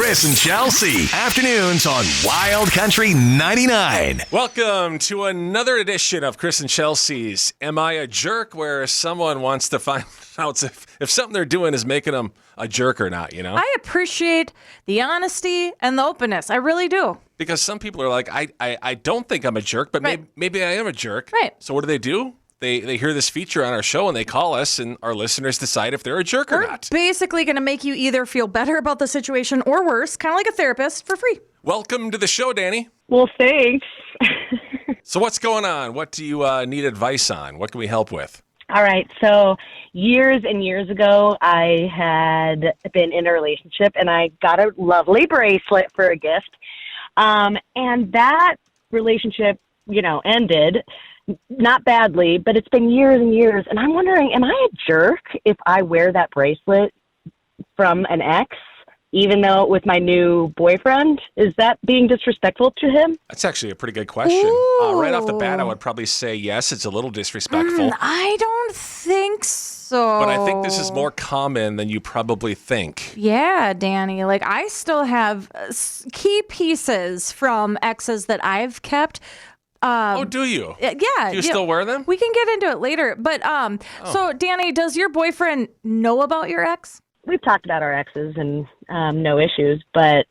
Chris and Chelsea. Afternoons on Wild Country 99. Welcome to another edition of Chris and Chelsea's Am I a Jerk? Where someone wants to find out if something they're doing is making them a jerk or not, you know? I appreciate the honesty and the openness. I really do. Because some people are like, I don't think I'm a jerk, but Right. maybe I am a jerk. Right. So what do? They hear this feature on our show and they call us, and our listeners decide if they're a jerk or We're not. basically going to make you either feel better about the situation or worse, kind of like a therapist, for free. Welcome to the show, Danny. Well, thanks. So what's going on? What do you need advice on? What can we help with? All right. So years and years ago, I had been in a relationship and I got a lovely bracelet for a gift. And that relationship, ended. Not badly, but it's been years and years. And I'm wondering, am I a jerk if I wear that bracelet from an ex, even though with my new boyfriend? Is that being disrespectful to him? That's actually a pretty good question. Right off the bat, I would probably say yes, it's a little disrespectful. I don't think so. But I think this is more common than you probably think. Yeah, Danny. Like, I still have key pieces from exes that I've kept. Do you? Yeah. Do you still wear them? We can get into it later. But So, Danny, does your boyfriend know about your ex? We've talked about our exes and no issues, but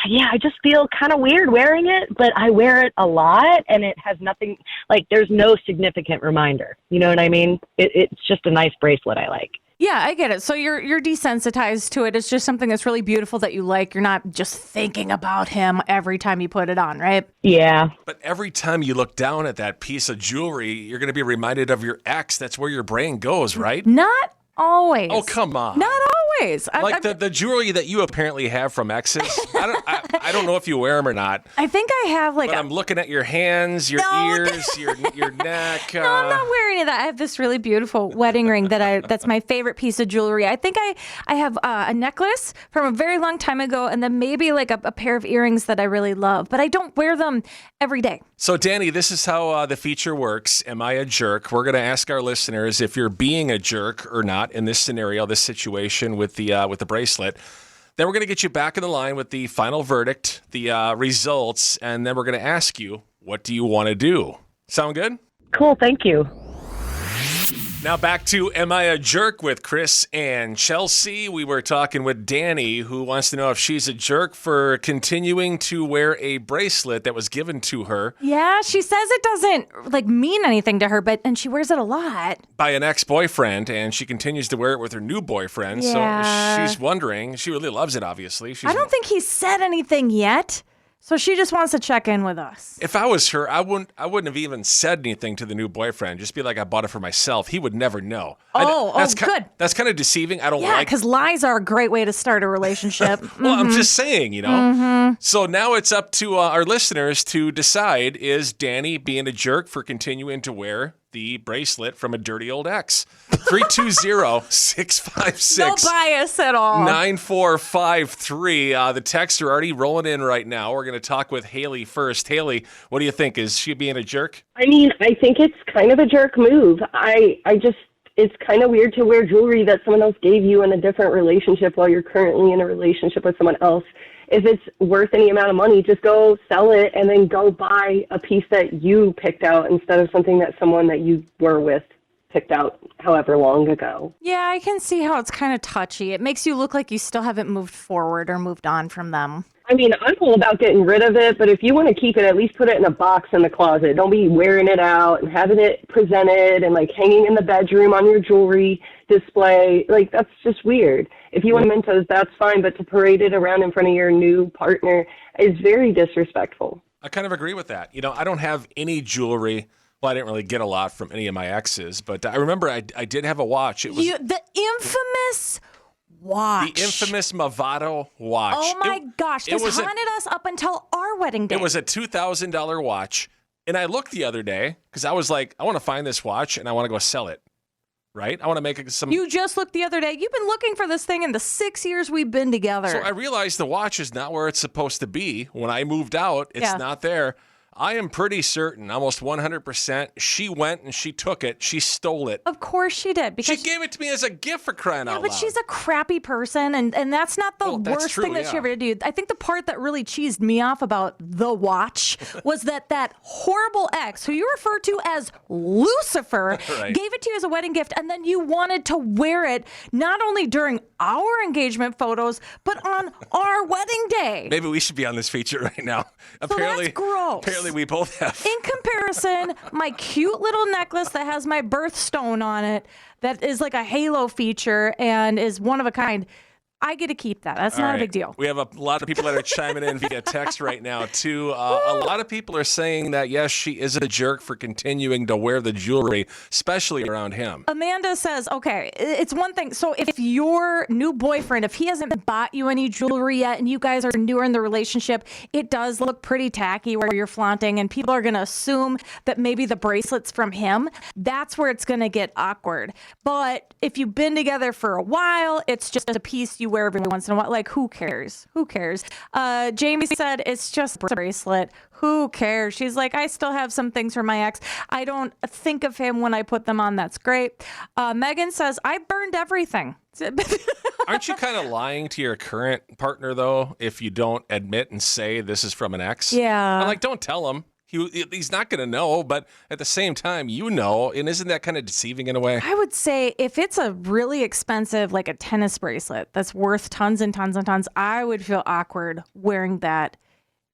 yeah, I just feel kind of weird wearing it, but I wear it a lot and it has nothing, like there's no significant reminder. You know what I mean? It's just a nice bracelet I like. Yeah, I get it. So you're desensitized to it. It's just something that's really beautiful that you like. You're not just thinking about him every time you put it on, right? Yeah. But every time you look down at that piece of jewelry, you're going to be reminded of your ex. That's where your brain goes, right? Not always. Oh, come on. Not always. Like the jewelry that you apparently have from exes. I don't know if you wear them or not. I think I have But I'm looking at your hands, your ears, your neck. No, I'm not wearing any of that. I have this really beautiful wedding ring that's my favorite piece of jewelry. I think I have a necklace from a very long time ago, and then maybe like a pair of earrings that I really love, but I don't wear them every day. So, Danny, this is how the feature works. Am I a jerk? We're going to ask our listeners if you're being a jerk or not in this scenario, this situation with the bracelet. Then we're going to get you back in the line with the final verdict, the results, and then we're going to ask you, what do you want to do? Sound good? Cool. Thank you. Now back to Am I a Jerk with Chris and Chelsea. We were talking with Danny, who wants to know if she's a jerk for continuing to wear a bracelet that was given to her. Yeah, she says it doesn't mean anything to her, and she wears it a lot. By an ex-boyfriend, and she continues to wear it with her new boyfriend. Yeah. So she's wondering. She really loves it, obviously. I don't think he's said anything yet. So she just wants to check in with us. If I was her, I wouldn't have even said anything to the new boyfriend. Just be like, I bought it for myself. He would never know. Good. That's kind of deceiving. I don't Yeah, like. because lies are a great way to start a relationship. Well, I'm just saying, So now it's up to our listeners to decide: is Danny being a jerk for continuing to wear the bracelet from a dirty old ex? 320-656. No bias at all. 9453. The texts are already rolling in right now. We're going to talk with Haley first. Haley, what do you think? Is she being a jerk? I mean, I think it's kind of a jerk move. It's kind of weird to wear jewelry that someone else gave you in a different relationship while you're currently in a relationship with someone else. If it's worth any amount of money, just go sell it and then go buy a piece that you picked out instead of something that someone that you were with picked out however long ago. Yeah, I can see how it's kind of touchy. It makes you look like you still haven't moved forward or moved on from them. I mean, I'm all about getting rid of it, but if you want to keep it, at least put it in a box in the closet. Don't be wearing it out and having it presented and hanging in the bedroom on your jewelry display. That's just weird. If you want mementos, that's fine, but to parade it around in front of your new partner is very disrespectful. I kind of agree with that. I don't have any jewelry. Well, I didn't really get a lot from any of my exes, but I remember I did have a watch. It was the infamous watch. the infamous Movado watch. Oh my gosh, this haunted us up until our wedding day. It was a $2,000 watch, and I looked the other day because I was like, I want to find this watch and I want to go sell it. Right? I want to make some. You just looked the other day. You've been looking for this thing in the 6 years we've been together. So I realized the watch is not where it's supposed to be. When I moved out, it's not there. I am pretty certain, almost 100%, she went and she took it. She stole it. Of course she did. She Because gave it to me as a gift for crying out but loud. she's a crappy person, and that's not the Well, that's worst true, thing that she yeah. ever did. I think the part that really cheesed me off about the watch was that horrible ex, who you refer to as Lucifer, Right. gave it to you as a wedding gift, and then you wanted to wear it not only during our engagement photos, but on our wedding day. Maybe we should be on this feature right now. that's gross. Apparently we both have. In comparison, my cute little necklace that has my birthstone on it, that is like a halo feature and is one of a kind, I get to keep that. That's not All a right. big deal. We have a lot of people that are chiming in via text right now, too. A lot of people are saying that, yes, she is a jerk for continuing to wear the jewelry, especially around him. Amanda says, okay, it's one thing. So if your new boyfriend, if he hasn't bought you any jewelry yet and you guys are newer in the relationship, it does look pretty tacky where you're flaunting and people are going to assume that maybe the bracelet's from him. That's where it's going to get awkward. But if you've been together for a while, it's just a piece you wear every once in a while. Like, who cares? Who cares? Jamie said, it's just a bracelet. Who cares? She's like, I still have some things from my ex. I don't think of him when I put them on. That's great. Megan says, I burned everything. Aren't you kind of lying to your current partner, though, if you don't admit and say this is from an ex? Yeah. I'm like, don't tell him. He's not going to know, but at the same time, you know, and isn't that kind of deceiving in a way? I would say if it's a really expensive, like a tennis bracelet that's worth tons and tons and tons, I would feel awkward wearing that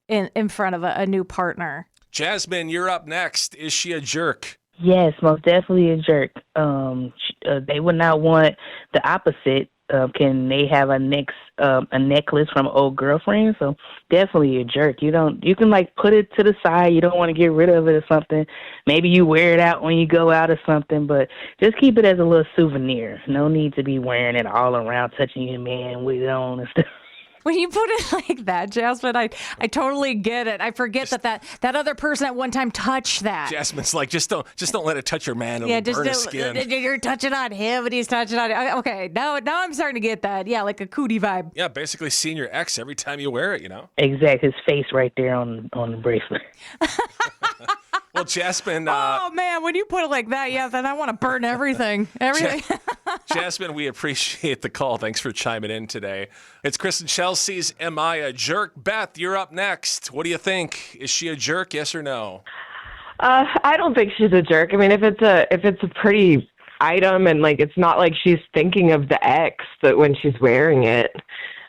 in front of a new partner. Jasmine, you're up next. Is she a jerk? Yes, most definitely a jerk. They would not want the opposite. Can they have a necklace from an old girlfriend? So definitely a jerk. You can like put it to the side. You don't want to get rid of it or something. Maybe you wear it out when you go out or something, but just keep it as a little souvenir. No need to be wearing it all around, touching your man with it on and stuff. When you put it like that, Jasmine, I totally get it. I forget that other person at one time touched that. Jasmine's like, just don't let it touch your man. It'll burn his skin. You're touching on him and he's touching on it. Okay, now I'm starting to get that. Yeah, like a cootie vibe. Yeah, basically seeing your ex every time you wear it, you know? Exactly, his face right there on the bracelet. Well, Jasmine. Oh man, when you put it like that, yeah, then I want to burn everything. Jasmine, we appreciate the call. Thanks for chiming in today. It's Chris and Chelsea's Am I a Jerk? Beth, you're up next. What do you think? Is she a jerk? Yes or no? I don't think she's a jerk. I mean, if it's a pretty item and like it's not like she's thinking of the ex that when she's wearing it,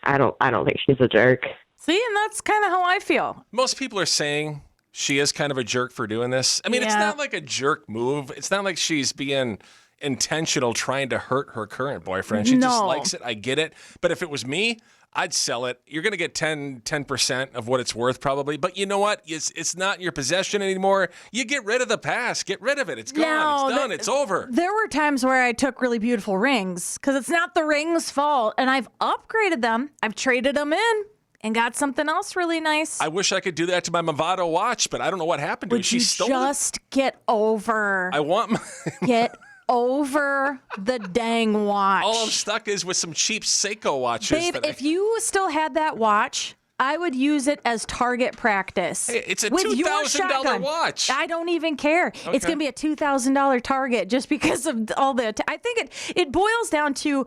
I don't think she's a jerk. See, and that's kind of how I feel. Most people are saying she is kind of a jerk for doing this. I mean, It's not like a jerk move. It's not like she's being intentional trying to hurt her current boyfriend. She just likes it. I get it. But if it was me, I'd sell it. You're going to get 10% of what it's worth probably. But you know what? It's not in your possession anymore. You get rid of the past. Get rid of it. It's gone. It's done. It's over. There were times where I took really beautiful rings because it's not the ring's fault. And I've upgraded them. I've traded them in and got something else really nice. I wish I could do that to my Movado watch, but I don't know what happened to it. She stole it. Just get over. I want my... Get over the dang watch. All I'm stuck is with some cheap Seiko watches. Babe, if you still had that watch, I would use it as target practice. Hey, it's a with your $2,000 shotgun. watch. I don't even care. Okay. It's going to be a $2,000 target just because of all the... I think it boils down to...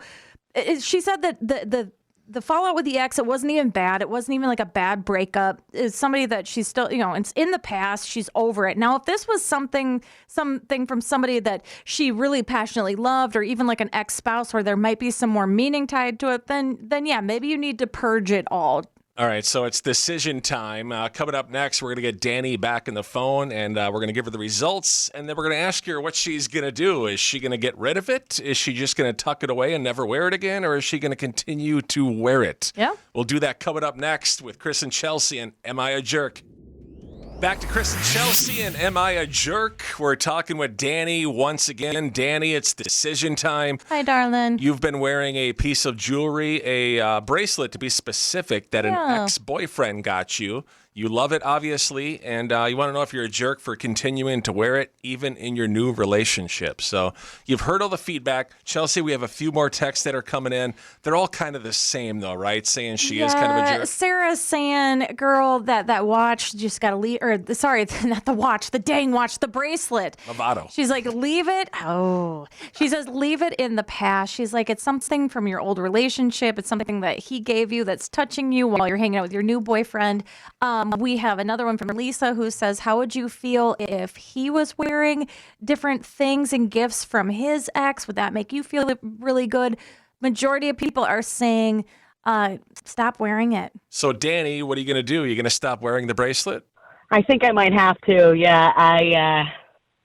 She said that the fallout with the ex, it wasn't even bad. It wasn't even like a bad breakup. It's somebody that she's still, it's in the past. She's over it. Now, if this was something from somebody that she really passionately loved, or even like an ex-spouse where there might be some more meaning tied to it, then yeah, maybe you need to purge it all. All right, so it's decision time. Coming up next, we're going to get Danny back on the phone, and we're going to give her the results, and then we're going to ask her what she's going to do. Is she going to get rid of it? Is she just going to tuck it away and never wear it again, or is she going to continue to wear it? Yeah. We'll do that coming up next with Chris and Chelsea and Am I a Jerk? Back to Chris and Chelsea and Am I a Jerk? We're talking with Danny once again. Danny, it's decision time. Hi, darling. You've been wearing a piece of jewelry, a bracelet to be specific, that an ex-boyfriend got you. You love it, obviously, and you want to know if you're a jerk for continuing to wear it, even in your new relationship. So you've heard all the feedback. Chelsea, we have a few more texts that are coming in. They're all kind of the same, though, right? Saying she is kind of a jerk. Sarah's saying, girl, that watch just got to leave, or sorry, not the watch, the dang watch, the bracelet. Movado. She's like, leave it. Oh, she says, leave it in the past. She's like, it's something from your old relationship. It's something that he gave you that's touching you while you're hanging out with your new boyfriend. We have another one from Lisa who says, how would you feel if he was wearing different things and gifts from his ex? Would that make you feel really good? Majority of people are saying, stop wearing it. So, Danny, what are you going to do? Are you going to stop wearing the bracelet? I think I might have to. Yeah,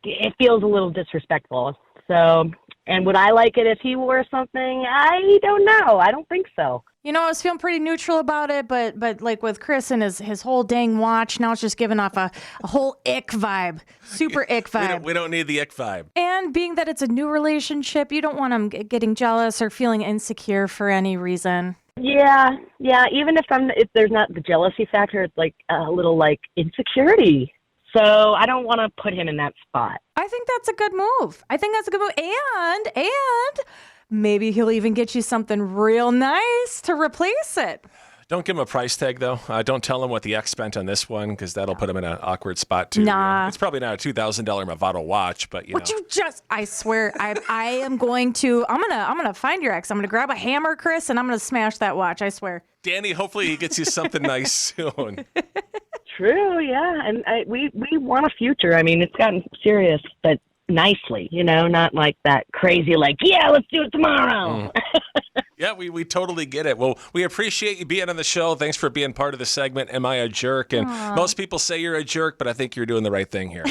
it feels a little disrespectful. So, and would I like it if he wore something? I don't know. I don't think so. You know, I was feeling pretty neutral about it, but like with Chris and his whole dang watch, now it's just giving off a whole ick vibe. Super ick vibe. We don't need the ick vibe. And being that it's a new relationship, you don't want him getting jealous or feeling insecure for any reason. Yeah. Even if there's not the jealousy factor, it's like a little like insecurity. So I don't want to put him in that spot. I think that's a good move. And maybe he'll even get you something real nice to replace it. Don't give him a price tag, though. Don't tell him what the ex spent on this one, because that'll put him in an awkward spot, too. Nah. It's probably not a $2,000 Movado watch, but, Would you just, I swear, I am going to, I'm going to find your ex. I'm going to grab a hammer, Chris, and I'm going to smash that watch, I swear. Danny, hopefully he gets you something nice soon. True, yeah. And we want a future. I mean, it's gotten serious, but nicely, not like that crazy, like, yeah, let's do it tomorrow. Yeah, we totally get it. Well, we appreciate you being on the show. Thanks for being part of the segment, Am I a Jerk? And most people say you're a jerk, but I think you're doing the right thing here.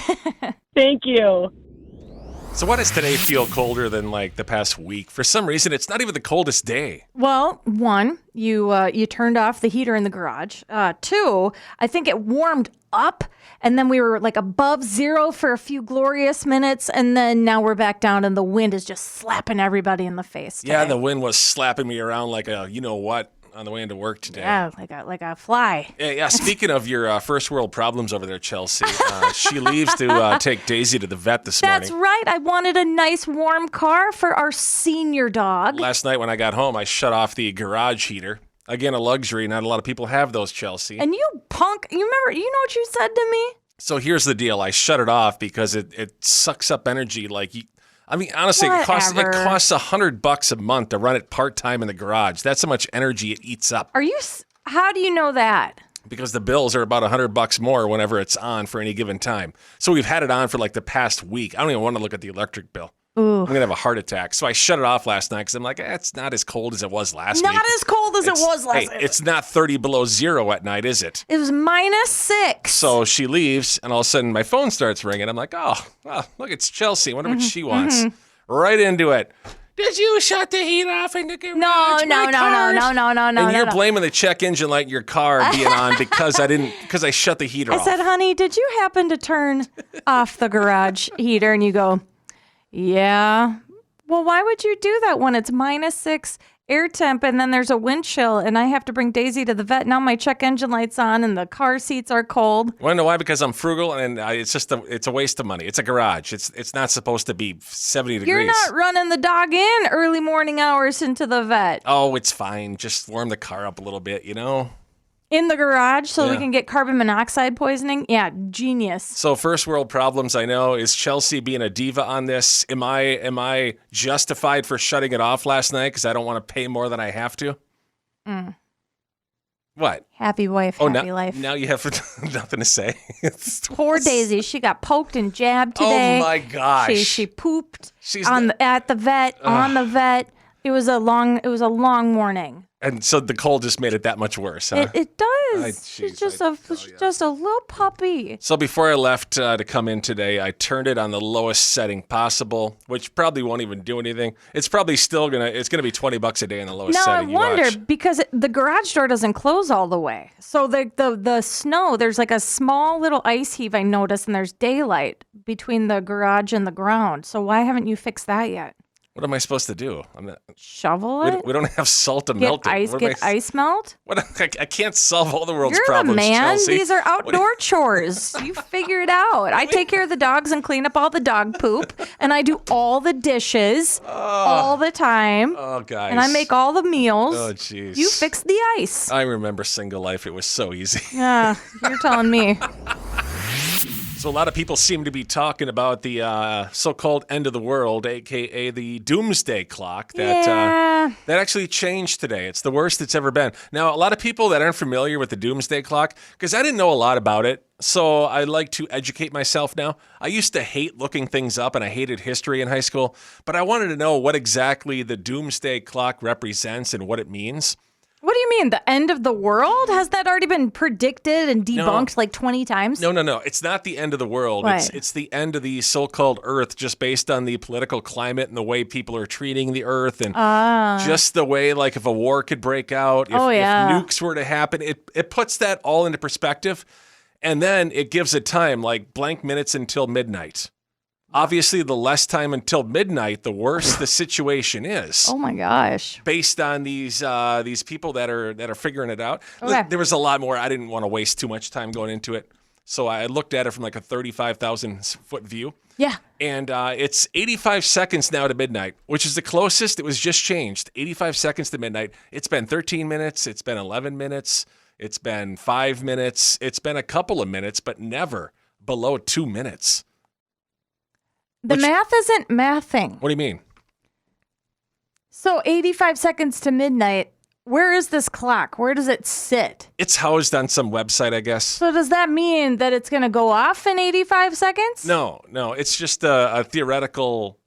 Thank you. So why does today feel colder than like the past week? For some reason, it's not even the coldest day. Well, one, you turned off the heater in the garage. Two, I think it warmed up, and then we were like above zero for a few glorious minutes, and then now we're back down, and the wind is just slapping everybody in the face today. Yeah, the wind was slapping me around like a you-know-what on the way into work today. Yeah, like a fly. Yeah. Speaking of your first world problems over there, Chelsea, she leaves to take Daisy to the vet this morning. That's right. I wanted a nice warm car for our senior dog. Last night when I got home, I shut off the garage heater. Again, a luxury. Not a lot of people have those, Chelsea. And you punk, you remember, you know what you said to me? So here's the deal. I shut it off because it sucks up energy. Honestly, it costs $100 a month to run it part-time in the garage. That's how much energy it eats up. How do you know that? Because the bills are about $100 more whenever it's on for any given time. So we've had it on for like the past week. I don't even want to look at the electric bill. Ooh. I'm going to have a heart attack. So I shut it off last night because I'm like, it's not as cold as it was last week. Not as cold as it was last week. It's not 30 below zero at night, is it? It was -6. So she leaves, and all of a sudden my phone starts ringing. I'm like, oh, well, look, it's Chelsea. I wonder what she wants. Right into it. Did you shut the heat off in the garage? No. And you're blaming the check engine light in your car being on because I shut the heater off. I said, honey, did you happen to turn off the garage heater? And you go, yeah. Well, why would you do that when it's -6 air temp and then there's a wind chill and I have to bring Daisy to the vet? Now my check engine light's on and the car seats are cold. Want to know why? Because I'm frugal and it's a waste of money. It's a garage. It's not supposed to be 70 degrees. You're not running the dog in early morning hours into the vet. Oh, it's fine. Just warm the car up a little bit, In the garage so Yeah. we can get carbon monoxide poisoning? Yeah, genius. So first world problems, I know. Is Chelsea being a diva on this? Am I justified for shutting it off last night because I don't want to pay more than I have to? What? Happy wife, happy life. Now you have nothing to say. Poor Daisy. She got poked and jabbed today. Oh my gosh. She pooped at the vet, on the vet. It was a long morning. And so the cold just made it that much worse, huh? It does. She's just a little puppy. So before I left to come in today, I turned it on the lowest setting possible, which probably won't even do anything. It's probably still gonna be $20 a day on the lowest setting. Now I wonder because the garage door doesn't close all the way. So the snow, there's like a small little ice heave I noticed, and there's daylight between the garage and the ground. So why haven't you fixed that yet? What am I supposed to do? I'm not. Shovel We it. don't, we don't have salt to Get melt it. ice. What am Get I- ice melt. What? I can't solve all the world's You're problems, the man. Chelsea. These are outdoor chores. You figure it out. I take care of the dogs and clean up all the dog poop, and I do all the dishes all the time. Oh, guys. And I make all the meals. Oh, jeez. You fix the ice. I remember single life. It was so easy. Yeah, you're telling me. So a lot of people seem to be talking about the so-called end of the world, a.k.a. the doomsday clock that that actually changed today. It's the worst it's ever been. Now, a lot of people that aren't familiar with the doomsday clock, because I didn't know a lot about it, so I like to educate myself now. I used to hate looking things up, and I hated history in high school, but I wanted to know what exactly the doomsday clock represents and what it means. What do you mean? The end of the world? Has that already been predicted and debunked like 20 times? No. It's not the end of the world. What? It's the end of the so-called Earth, just based on the political climate and the way people are treating the Earth, and just the way, like, if a war could break out, if nukes were to happen, it puts that all into perspective, and then it gives a time, like blank minutes until midnight. Obviously, the less time until midnight, the worse the situation is. Oh my gosh! Based on these people that are figuring it out, Okay. There was a lot more. I didn't want to waste too much time going into it, so I looked at it from like a 35,000 foot view. Yeah. And it's 85 seconds now to midnight, which is the closest. It was just changed. 85 seconds to midnight. It's been 13 minutes. It's been 11 minutes. It's been 5 minutes. It's been a couple of minutes, but never below 2 minutes. The math isn't mathing. What do you mean? So 85 seconds to midnight. Where is this clock? Where does it sit? It's housed on some website, I guess. So does that mean that it's going to go off in 85 seconds? No. It's just a theoretical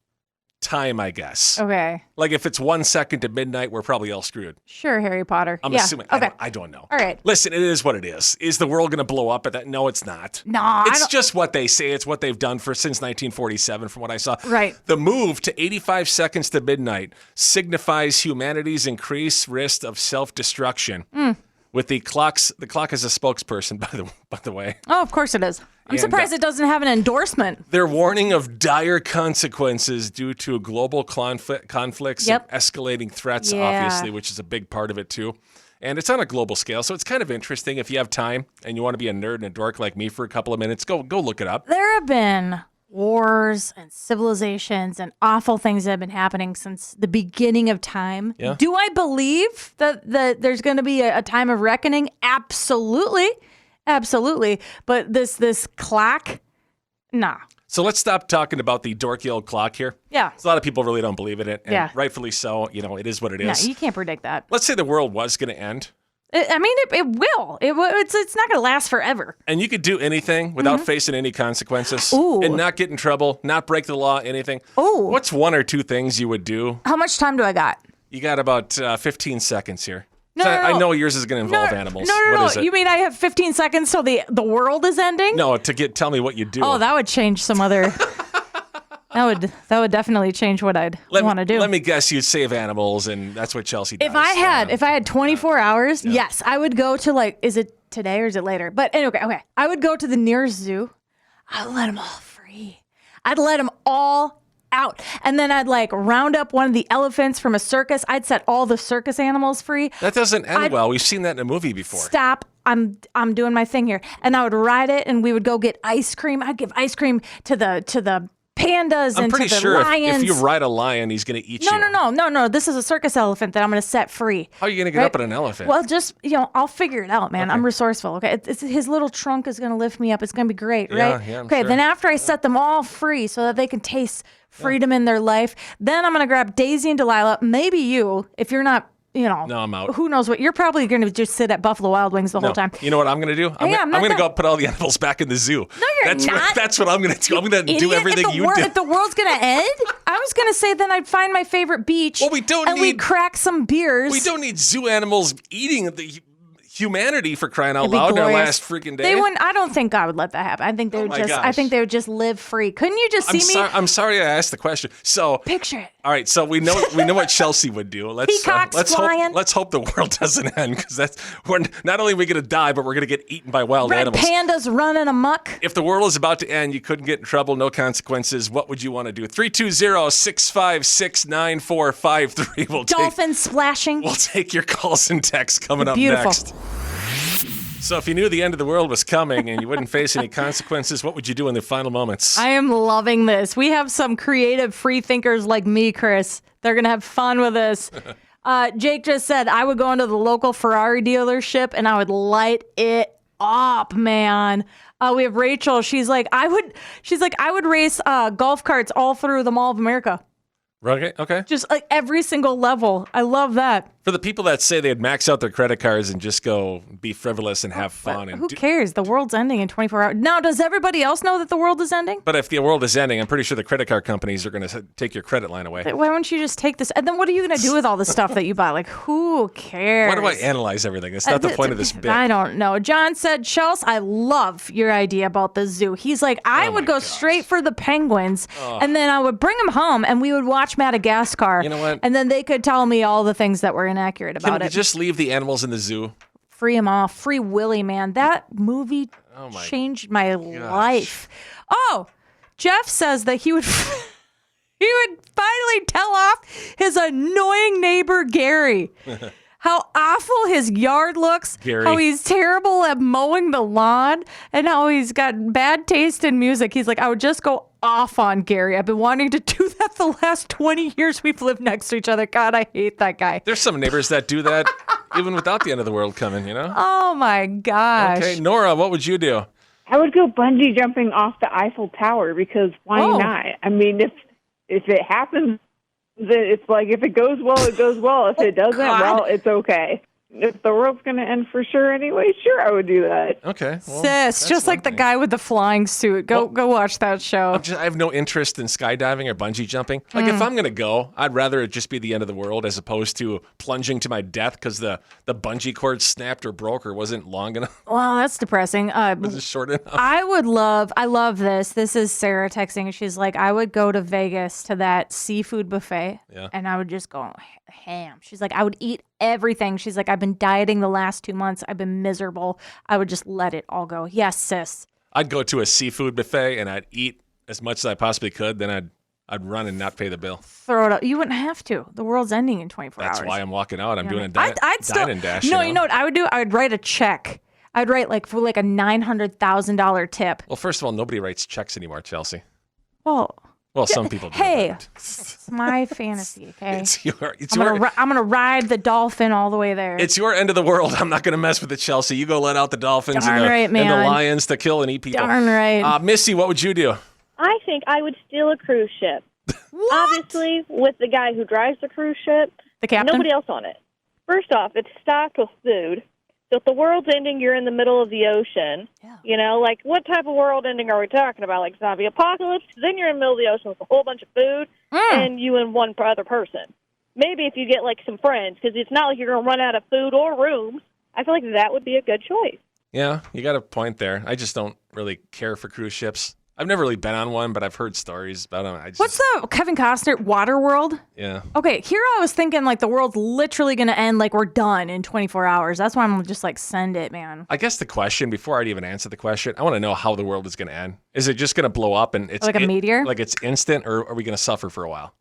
time, I guess. Okay. Like if it's 1 second to midnight, we're probably all screwed. Sure, Harry Potter. I'm yeah. assuming. Okay. I don't know. All right. Listen, it is what it is. Is the world going to blow up at that? No, it's not. No, It's just what they say. It's what they've done since 1947, from what I saw. Right. The move to 85 seconds to midnight signifies humanity's increased risk of self-destruction. With the clock is a spokesperson, by the way. Oh, of course it is. I'm And, surprised it doesn't have an endorsement. They're warning of dire consequences due to global conflicts Yep. and escalating threats, Yeah. obviously, which is a big part of it, too. And it's on a global scale, so it's kind of interesting. If you have time and you want to be a nerd and a dork like me for a couple of minutes, go look it up. There have been wars and civilizations and awful things that have been happening since the beginning of time. Yeah. Do I believe that there's going to be a time of reckoning? Absolutely. Absolutely. But this clock, nah. So let's stop talking about the dorky old clock here. Yeah. A lot of people really don't believe in it, and Yeah. rightfully so. It is what it No, is. you can't predict that. Let's say the world was going to end, I mean, it will. It's not going to last forever. and you could do anything without facing any consequences, Mm-hmm. Ooh. and not get in trouble, not break the law, anything. Ooh. What's one or two things you would do? How much time do I got? You got about 15 seconds here. No, So no, I no. know yours is going to involve animals. No. What is it? You mean I have 15 seconds till the world is ending? No, tell me what you do. Oh, that would change some other. that would definitely change what I'd want to do. Let me guess, you'd save animals, and that's what Chelsea does. If I had 24 hours, yes, I would go to is it today or is it later? But anyway, okay. I would go to the nearest zoo. I'd let them all free. I'd let them all out. And then I'd round up one of the elephants from a circus. I'd set all the circus animals free. That doesn't end well. We've seen that in a movie before. Stop. I'm doing my thing here. And I would ride it and we would go get ice cream. I'd give ice cream to the pandas I'm and to pretty the sure lions. if you ride a lion, he's going to eat you. No. This is a circus elephant that I'm going to set free. How are you going to get up on an elephant? Well, just, I'll figure it out, man. I'm resourceful, okay? It's his little trunk is going to lift me up. It's going to be great, right? Yeah, I'm okay, sure. then after I set them all free so that they can taste freedom in their life, then I'm going to grab Daisy and Delilah. Maybe you, if you're not, No, I'm out. Who knows what? You're probably going to just sit at Buffalo Wild Wings the whole time. You know what I'm going to do? I'm I'm going to not go put all the animals back in the zoo. No, you're not. That's what I'm going to do. I'm going to do Idiot. everything if you do. If the world's going to end, I was going to say then I'd find my favorite beach. Well, we don't and need- we'd crack some beers. We don't need zoo animals eating the humanity, for crying out It'd be loud, in our glorious. last freaking day. They wouldn't. I don't think God would let that happen. I think they would my just. I gosh. think they would just live free. Couldn't you just see me? I'm sorry I asked the question. So Picture it. All right, so we know what Chelsea would do. Peacocks flying. Let's hope the world doesn't end, because we're not only are we going to die, but we're going to get eaten by wild Red animals. pandas running amok. If the world is about to end, you couldn't get in trouble, no consequences. What would you want to do? 320-656-9453. Dolphins splashing. We'll take your calls and texts coming up Beautiful. next. So if you knew the end of the world was coming and you wouldn't face any consequences, what would you do in the final moments? I am loving this. We have some creative free thinkers like me, Chris. They're going to have fun with this. Jake just said, I would go into the local Ferrari dealership and I would light it up, man. We have Rachel. She's like, I would race golf carts all through the Mall of America. Okay. Just like every single level. I love that. For the people that say they'd max out their credit cards and just go be frivolous and have fun. Who cares? The world's ending in 24 hours. Now, does everybody else know that the world is ending? But if the world is ending, I'm pretty sure the credit card companies are going to take your credit line away. Why wouldn't you just take this? And then what are you going to do with all the stuff that you buy? Like, who cares? Why do I analyze everything? That's not the point of this bit. I don't know. John said, Chels, I love your idea about the zoo. He's like, I would go straight for the penguins, and then I would bring them home, and we would watch Madagascar. You know what? And then they could tell me all the things that were inaccurate about Can we it. just leave the animals in the zoo? Free them all. Free Willy, man. That movie changed my life. Oh, Jeff says that he would he would finally tell off his annoying neighbor Gary. How awful his yard looks, Gary. How he's terrible at mowing the lawn, and how he's got bad taste in music. He's like, I would just go off on Gary. I've been wanting to do that the last 20 years we've lived next to each other. God, I hate that guy. There's some neighbors that do that even without the end of the world coming, you know? Oh, my gosh. Okay, Nora, what would you do? I would go bungee jumping off the Eiffel Tower, because why not? I mean, if it happens, it's like, if it goes well, it goes well. If it doesn't, well, it's okay. If the world's going to end for sure anyway, sure, I would do that. Okay. Well, Sis, just like the guy with the flying suit. Go watch that show. I have no interest in skydiving or bungee jumping. Like, if I'm going to go, I'd rather it just be the end of the world as opposed to plunging to my death because the bungee cord snapped or broke or wasn't long enough. Well, that's depressing. Was it short enough? I love this. This is Sarah texting. She's like, I would go to Vegas to that seafood buffet, and I would just go ham. She's like, I would eat everything. She's like, I've been dieting the last 2 months. I've been miserable. I would just let it all go. Yes, sis. I'd go to a seafood buffet and I'd eat as much as I possibly could. Then I'd run and not pay the bill. Throw it up. You wouldn't have to. The world's ending in 24 hours. That's why I'm walking out. I'm doing a I'd dine and dash. No, you know what I would do? I would write a check. I'd write like for like a $900,000 tip. Well, first of all, nobody writes checks anymore, Chelsea. Well, some people do. Hey, it's my fantasy, okay? I'm gonna ride the dolphin all the way there. It's your end of the world. I'm not gonna mess with it, Chelsea. You go let out the dolphins and the lions to kill and eat people. Darn right. Missy, what would you do? I think I would steal a cruise ship. What? Obviously, with the guy who drives the cruise ship, the captain? nobody else on it. First off, it's stocked with food. So if the world's ending, you're in the middle of the ocean. Yeah. You know, like, what type of world ending are we talking about? Like zombie apocalypse? Then you're in the middle of the ocean with a whole bunch of food and you and one other person. Maybe if you get, like, some friends, because it's not like you're going to run out of food or rooms. I feel like that would be a good choice. Yeah, you got a point there. I just don't really care for cruise ships. I've never really been on one, but I've heard stories about them. What's the Kevin Costner Waterworld? Yeah. Okay, here I was thinking like the world's literally going to end, like we're done in 24 hours. That's why I'm just like, send it, man. I guess the question, before I'd even answer the question, I want to know how the world is going to end. Is it just going to blow up and it's like a meteor? Like it's instant, or are we going to suffer for a while?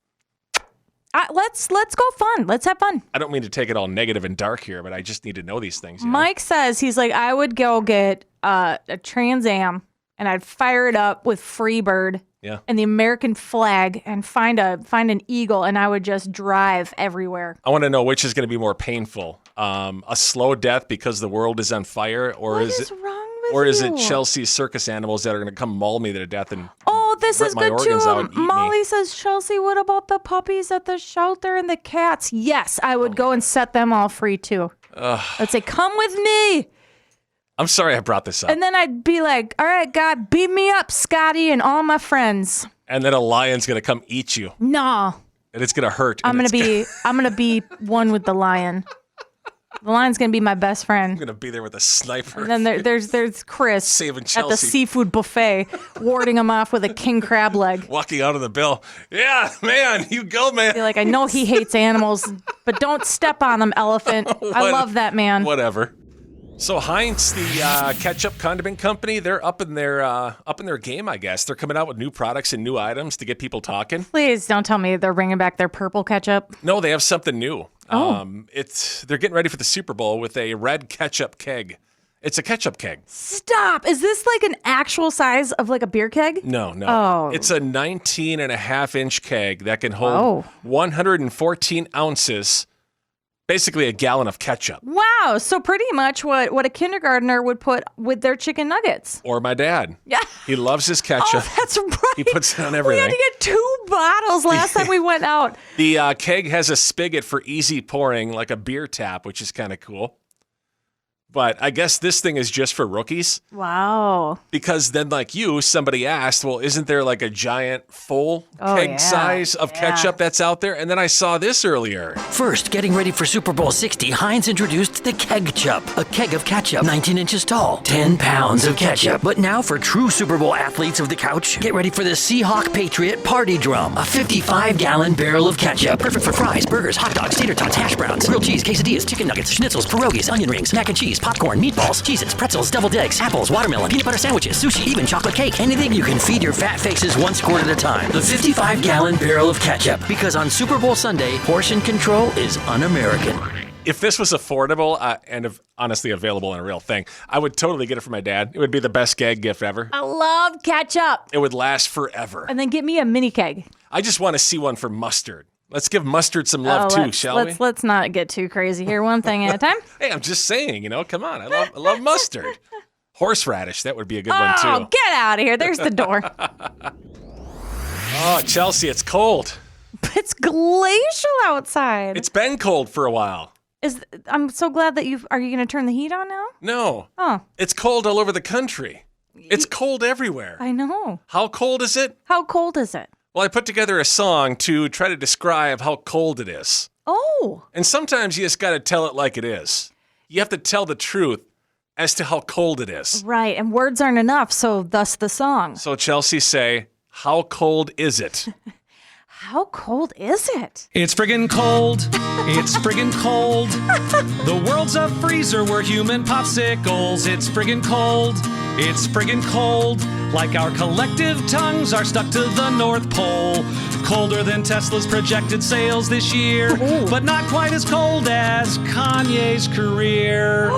Let's go fun. Let's have fun. I don't mean to take it all negative and dark here, but I just need to know these things. Mike says, he's like, I would go get a Trans Am and I'd fire it up with Freebird and the American flag and find an eagle, and I would just drive everywhere. I want to know which is going to be more painful. A slow death because the world is on fire, or is it Chelsea's circus animals that are going to come maul me to death and this is good too. Molly says, Chelsea, what about the puppies at the shelter and the cats? Yes, I would go and set them all free too. I'd say, come with me. I'm sorry I brought this up. And then I'd be like, all right, God, beat me up, Scotty, and all my friends. And then a lion's going to come eat you. No. And it's going to hurt. I'm going to be one with the lion. The lion's going to be my best I'm friend. going to be there with a sniper. And then there's Chris Saving at the Chelsea. seafood buffet, warding him off with a king crab leg. Walking out of the bill. Yeah, man, you go, man. Be like, I know he hates animals, but don't step on them, elephant. I love that man. Whatever. So Heinz, the ketchup condiment company, they're up in their game, I guess. They're coming out with new products and new items to get people talking. Please don't tell me they're bringing back their purple ketchup. No, they have something new. Oh. They're getting ready for the Super Bowl with a red ketchup keg. It's a ketchup keg. Stop. Is this like an actual size of like a beer keg? No. Oh. It's a 19.5-inch keg that can hold 114 ounces, basically a gallon of ketchup. Wow. So pretty much what a kindergartner would put with their chicken nuggets. Or my dad. Yeah. He loves his ketchup. Oh, that's right. He puts it on everything. We had to get 2 bottles last time we went out. The keg has a spigot for easy pouring, like a beer tap, which is kind of cool. But I guess this thing is just for rookies. Wow. Because then, like you, somebody asked, well, isn't there like a giant full keg size of ketchup that's out there? And then I saw this earlier. First, getting ready for Super Bowl 60, Heinz introduced the Keg Chup, a keg of ketchup, 19 inches tall, 10 pounds of ketchup. But now for true Super Bowl athletes of the couch, get ready for the Seahawk Patriot Party Drum, a 55-gallon barrel of ketchup, perfect for fries, burgers, hot dogs, tater tots, hash browns, grilled cheese, quesadillas, chicken nuggets, schnitzels, pierogies, onion rings, mac and cheese, popcorn, meatballs, Cheez-Its, pretzels, deviled eggs, apples, watermelon, peanut butter sandwiches, sushi, even chocolate cake. Anything you can feed your fat faces 1 squirt at a time. The 55-gallon barrel of ketchup. Because on Super Bowl Sunday, portion control is un-American. If this was affordable and honestly available and a real thing, I would totally get it for my dad. It would be the best gag gift ever. I love ketchup. It would last forever. And then get me a mini keg. I just want to see one for mustard. Let's give mustard some love too, shall we? Let's not get too crazy here. One thing at a time. Hey, I'm just saying, come on. I love mustard. Horseradish, that would be a good one too. Oh, get out of here. There's the door. Oh, Chelsea, it's cold. It's glacial outside. It's been cold for a while. I'm so glad that are you going to turn the heat on now? No. Oh. It's cold all over the country. It's cold everywhere. I know. How cold is it? How cold is it? Well, I put together a song to try to describe how cold it is. Oh. And sometimes you just got to tell it like it is. You have to tell the truth as to how cold it is. Right, and words aren't enough, so thus the song. So Chelsea, say, how cold is it? How cold is it? It's friggin' cold. It's friggin' cold. The world's a freezer. We're human popsicles. It's friggin' cold. It's friggin' cold. Like our collective tongues are stuck to the North Pole. Colder than Tesla's projected sales this year. Ooh. But not quite as cold as Kanye's career.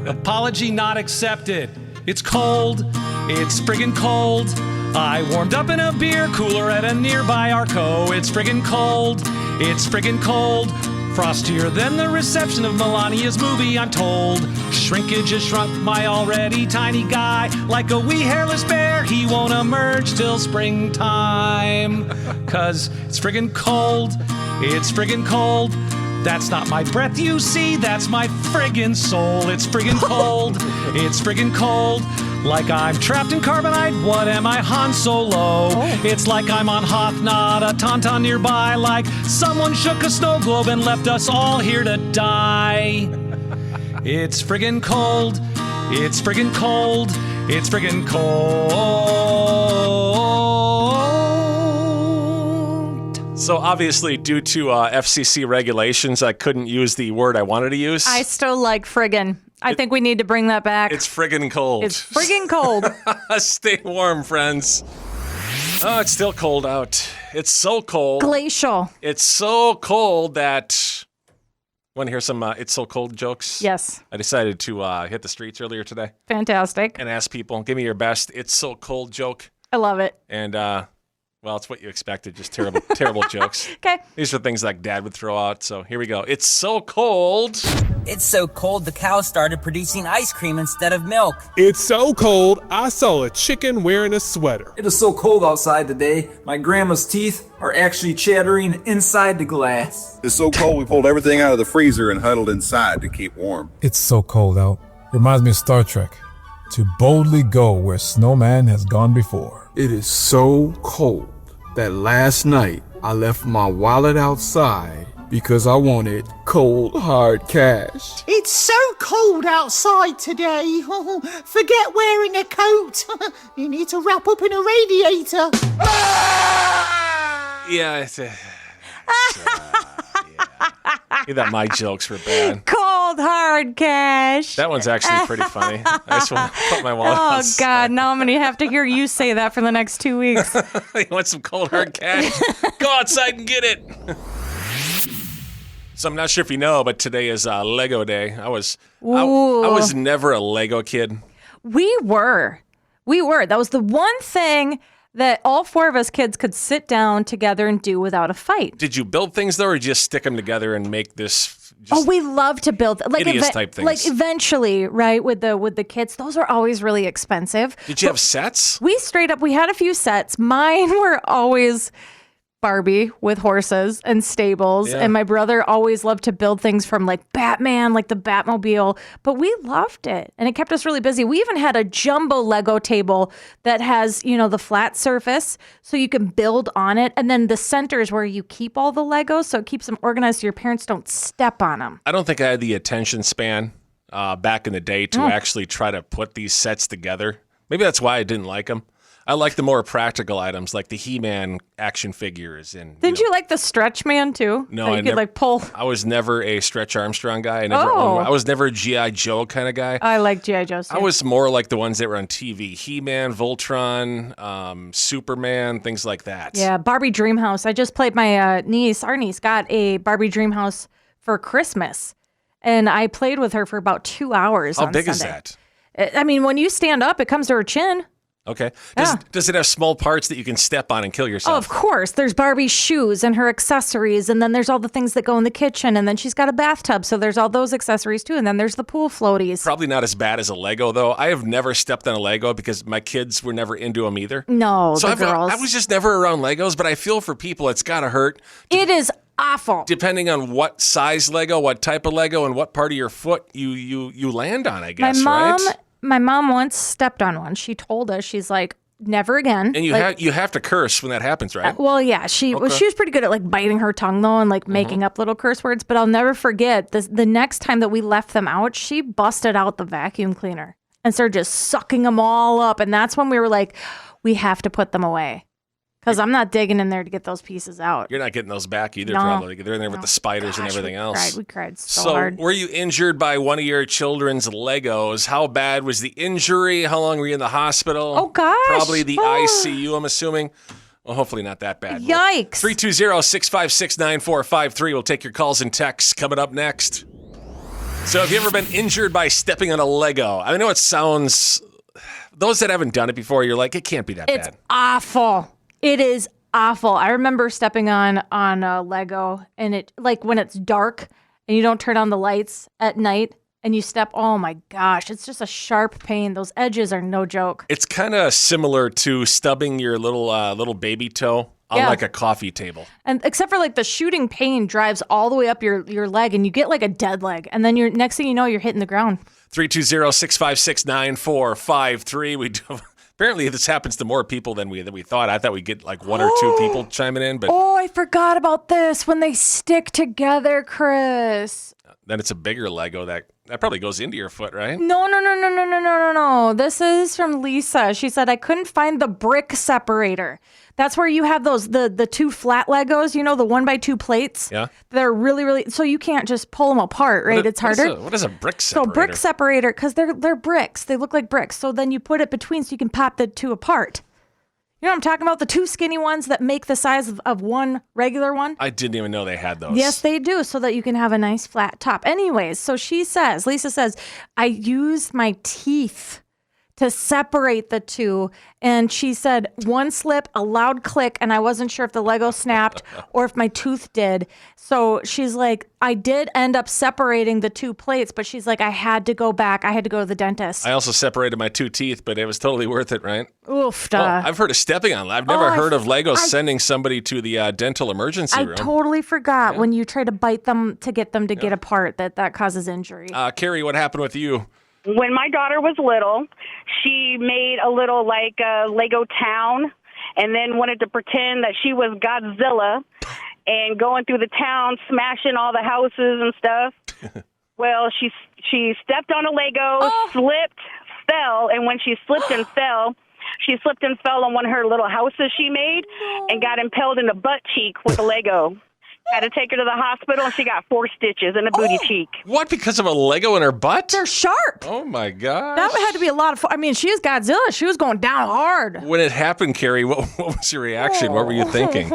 Apology not accepted. It's cold. It's friggin' cold. I warmed up in a beer cooler at a nearby Arco. It's friggin' cold. It's friggin' cold. Frostier than the reception of Melania's movie, I'm told. Shrinkage has shrunk my already tiny guy. Like a wee hairless bear, he won't emerge till springtime. 'Cause it's friggin' cold. It's friggin' cold. That's not my breath, you see, that's my friggin' soul. It's friggin' cold. It's friggin' cold. Like I'm trapped in carbonite, what am I, Han Solo? Oh. It's like I'm on Hoth, not a tauntaun nearby. Like someone shook a snow globe and left us all here to die. It's friggin' cold. It's friggin' cold. It's friggin' cold. So obviously, due to FCC regulations, I couldn't use the word I wanted to use. I still like friggin'. I think we need to bring that back. It's friggin' cold. It's friggin' cold. Stay warm, friends. Oh, it's still cold out. It's so cold. Glacial. It's so cold that... Want to hear some It's So Cold jokes? Yes. I decided to hit the streets earlier today. Fantastic. And ask people, give me your best It's So Cold joke. I love it. And, well, it's what you expected. Just terrible, terrible jokes. Okay. These are things like Dad would throw out. So here we go. It's so cold. It's so cold the cow started producing ice cream instead of milk. It's so cold I saw a chicken wearing a sweater. It is so cold outside today, my grandma's teeth are actually chattering inside the glass. It's so cold we pulled everything out of the freezer and huddled inside to keep warm. It's so cold out. Reminds me of Star Trek. To boldly go where snowman has gone before. It is so cold that last night I left my wallet outside because I wanted cold, hard cash. It's so cold outside today. Forget wearing a coat. You need to wrap up in a radiator. Yeah, you thought my jokes were bad. Cold hard cash. That one's actually pretty funny. I just want to put my wallet Oh, outside. God. Now I'm going to have to hear you say that for the next 2 weeks. You want some cold hard cash? Go outside and get it. So I'm not sure if you know, but today is Lego Day. I was never a Lego kid. We were. That was the one thing that all four of us kids could sit down together and do without a fight. Did you build things, though, or just stick them together and make this we love to build hideous type things? Like eventually, right, with the kits, those are always really expensive. Did you have sets? We had a few sets. Mine were always Barbie with horses and stables. Yeah. And my brother always loved to build things from like Batman, like the Batmobile. But we loved it. And it kept us really busy. We even had a jumbo Lego table that has, the flat surface so you can build on it. And then the center is where you keep all the Legos. So it keeps them organized so your parents don't step on them. I don't think I had the attention span back in the day to actually try to put these sets together. Maybe that's why I didn't like them. I like the more practical items, like the He-Man action figures. And Didn't you like the Stretch Man too? No, that you could like pull. I was never a Stretch Armstrong guy. I was never a G.I. Joe kind of guy. I like G.I. Joe too. I was more like the ones that were on TV: He-Man, Voltron, Superman, things like that. Yeah, Barbie Dreamhouse. I just played my our niece got a Barbie Dreamhouse for Christmas, and I played with her for about 2 hours. How on big Sunday. is that? I mean, when you stand up, it comes to her chin. Okay. Does it have small parts that you can step on and kill yourself? Oh, of course. There's Barbie's shoes and her accessories, and then there's all the things that go in the kitchen, and then she's got a bathtub, so there's all those accessories too, and then there's the pool floaties. Probably not as bad as a Lego, though. I have never stepped on a Lego because my kids were never into them either. No, so the girls. I was just never around Legos, but I feel for people, it's got to hurt. It is awful. Depending on what size Lego, what type of Lego, and what part of your foot you land on, I guess, My mom once stepped on one. She told us, she's like, never again. And you have to curse when that happens, right? Well, yeah, she was pretty good at like biting her tongue though and like making up little curse words. But I'll never forget the next time that we left them out, she busted out the vacuum cleaner and started just sucking them all up. And that's when we were like, we have to put them away. Because I'm not digging in there to get those pieces out. You're not getting those back either, No. probably. They're in there with the spiders and everything else. We cried so hard. Were you injured by one of your children's Legos? How bad was the injury? How long were you in the hospital? Oh, gosh. Probably the ICU, I'm assuming. Well, hopefully not that bad. Yikes. 320-656-9453. We'll take your calls and texts coming up next. So have you ever been injured by stepping on a Lego? I know it sounds... Those that haven't done it before, you're like, it can't be that It's bad. awful. It is awful. I remember stepping on a Lego, and it like when it's dark and you don't turn on the lights at night and you step. Oh my gosh, it's just a sharp pain. Those edges are no joke. It's kind of similar to stubbing your little baby toe on like a coffee table. And except for like the shooting pain drives all the way up your leg, and you get like a dead leg, and then next thing you know, you're hitting the ground. 320-656-9453. We do. Apparently, this happens to more people than we thought. I thought we'd get like one or two people chiming in, but I forgot about this. When they stick together, Chris. then it's a bigger Lego that probably goes into your foot, right? No. This is from Lisa. She said, I couldn't find the brick separator. That's where you have those, the two flat Legos, the 1x2 plates. Yeah. They're really, really, so you can't just pull them apart, right? It's harder. What is a brick separator? So brick separator, because they're bricks. They look like bricks. So then you put it between so you can pop the two apart. You know what I'm talking about? The two skinny ones that make the size of one regular one? I didn't even know they had those. Yes, they do, so that you can have a nice flat top. Anyways, so Lisa says, I used my teeth to separate the two. And she said one slip, a loud click, and I wasn't sure if the Lego snapped or if my tooth did. So she's like, I did end up separating the two plates, but she's like, I had to go back. I had to go to the dentist. I also separated my two teeth, but it was totally worth it, right? Oof. I've heard of stepping on. I've never heard of Lego sending somebody to the dental emergency room. I totally forgot when you try to bite them to get them to get apart that causes injury. Carrie, what happened with you? When my daughter was little, she made a little Lego town and then wanted to pretend that she was Godzilla. and going through the town, smashing all the houses and stuff. Well, she stepped on a Lego, slipped, fell, and when she slipped and fell, she slipped and fell on one of her little houses she made and got impaled in the butt cheek with a Lego. Had to take her to the hospital, and she got 4 stitches in the booty cheek. What, because of a Lego in her butt? They're sharp. Oh, my gosh. That had to be a lot of fun. I mean, she is Godzilla. She was going down hard. When it happened, Carrie, what was your reaction? What were you thinking?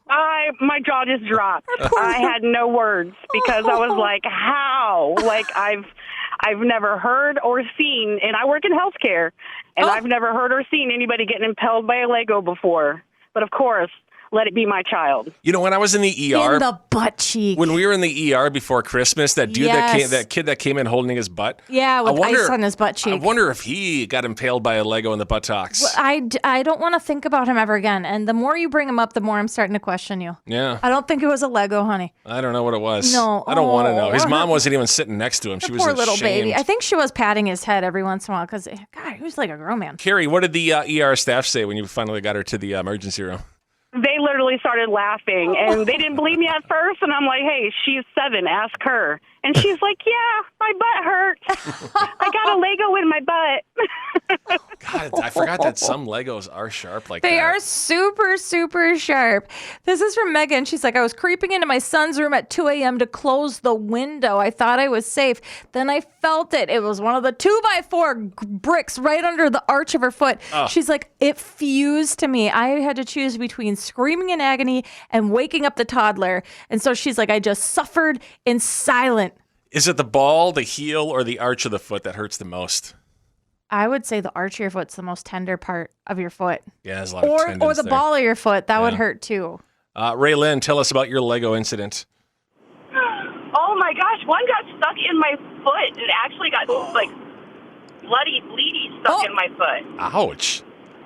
My jaw just dropped. I had no words because I was like, how? Like, I've never heard or seen, and I work in healthcare, and I've never heard or seen anybody getting impaled by a Lego before. But of course, let it be my child. You know, when I was in the ER, in the butt cheek. When we were in the ER before Christmas, that dude that kid that came in holding his butt. Yeah, with ice on his butt cheek. I wonder if he got impaled by a Lego in the buttocks. Well, I don't want to think about him ever again. And the more you bring him up, the more I'm starting to question you. Yeah. I don't think it was a Lego, honey. I don't know what it was. No. I don't want to know. His mom wasn't even sitting next to him. She was poor ashamed. little baby. I think she was patting his head every once in a while because, God, he was like a grown man. Carrie, what did the ER staff say when you finally got her to the emergency room? They literally started laughing, and they didn't believe me at first, and I'm like, hey, she's 7, ask her. And she's like, yeah, my butt hurts. I got a Lego in my butt. God, I forgot that some Legos are sharp like that. They are super, super sharp. This is from Megan. She's like, I was creeping into my son's room at 2 a.m. to close the window. I thought I was safe. Then I felt it. It was one of the 2x4 bricks right under the arch of her foot. Oh. She's like, it fused to me. I had to choose between screaming in agony and waking up the toddler. And so she's like, I just suffered in silence. Is it the ball, the heel, or the arch of the foot that hurts the most? I would say the arch of your foot's the most tender part of your foot. Yeah, there's a lot of tendons or the there. ball of your foot. That would hurt too. Ray Lynn, tell us about your Lego incident. Oh my gosh, one got stuck in my foot. It actually got like bloody, bleedy stuck in my foot. Ouch.